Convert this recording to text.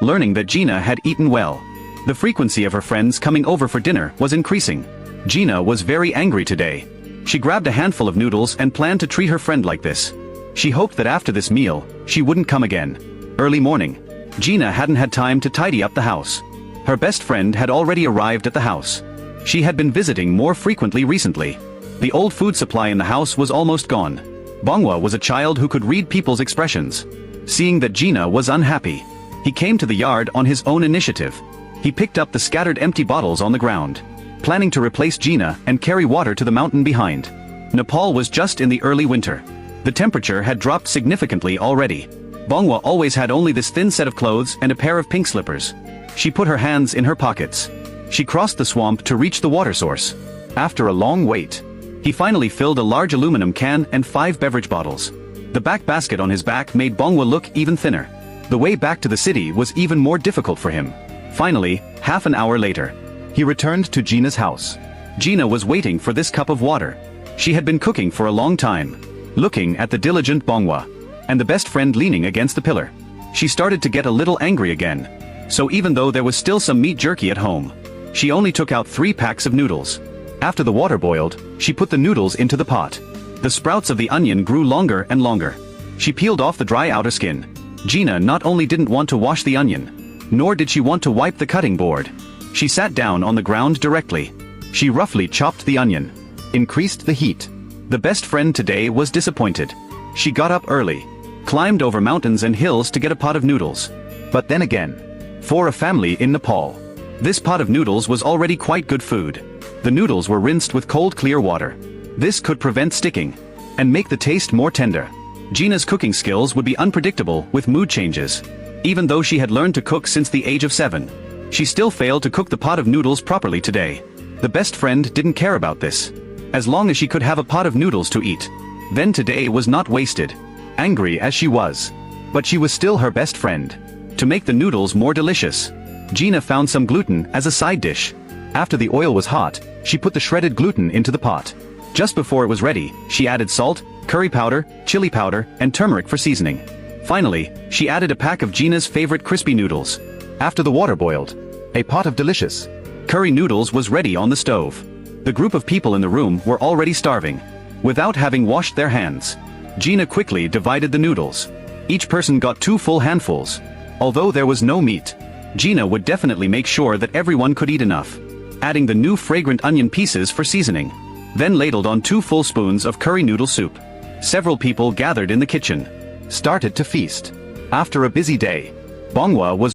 learning that Gina had eaten well. The frequency of her friends coming over for dinner was increasing. Gina was very angry today. She grabbed a handful of noodles and planned to treat her friend like this. She hoped that after this meal, she wouldn't come again. Early morning. Gina hadn't had time to tidy up the house. Her best friend had already arrived at the house. She had been visiting more frequently recently. The old food supply in the house was almost gone. Bonghwa was a child who could read people's expressions. Seeing that Gina was unhappy, he came to the yard on his own initiative. He picked up the scattered empty bottles on the ground, planning to replace Gina and carry water to the mountain behind. Nepal was just in the early winter. The temperature had dropped significantly already. Bonghwa always had only this thin set of clothes and a pair of pink slippers. She put her hands in her pockets. She crossed the swamp to reach the water source. After a long wait, he finally filled a large aluminum can and 5 beverage bottles. The back basket on his back made Bonghwa look even thinner. The way back to the city was even more difficult for him. Finally, half an hour later, he returned to Gina's house. Gina was waiting for this cup of water. She had been cooking for a long time, looking at the diligent Bonghwa, and the best friend leaning against the pillar. She started to get a little angry again. So even though there was still some meat jerky at home, she only took out 3 packs of noodles. After the water boiled, she put the noodles into the pot. The sprouts of the onion grew longer and longer. She peeled off the dry outer skin. Gina not only didn't want to wash the onion, nor did she want to wipe the cutting board. She sat down on the ground directly. She roughly chopped the onion, increased the heat. The best friend today was disappointed. She got up early, climbed over mountains and hills to get a pot of noodles. But then again, for a family in Nepal, this pot of noodles was already quite good food. The noodles were rinsed with cold clear water. This could prevent sticking and make the taste more tender. Gina's cooking skills would be unpredictable with mood changes. Even though she had learned to cook since the age of 7, she still failed to cook the pot of noodles properly today. The best friend didn't care about this. As long as she could have a pot of noodles to eat, then today was not wasted. Angry as she was, but she was still her best friend. To make the noodles more delicious, Gina found some gluten as a side dish. After the oil was hot, she put the shredded gluten into the pot. Just before it was ready, she added salt, curry powder, chili powder, and turmeric for seasoning. Finally, she added a pack of Gina's favorite crispy noodles. After the water boiled, a pot of delicious curry noodles was ready on the stove. The group of people in the room were already starving. Without having washed their hands, Gina quickly divided the noodles. Each person got 2 full handfuls. Although there was no meat, Gina would definitely make sure that everyone could eat enough. Adding the new fragrant onion pieces for seasoning. Then ladled on 2 full spoons of curry noodle soup. Several people gathered in the kitchen, started to feast. After a busy day, Bonghwa was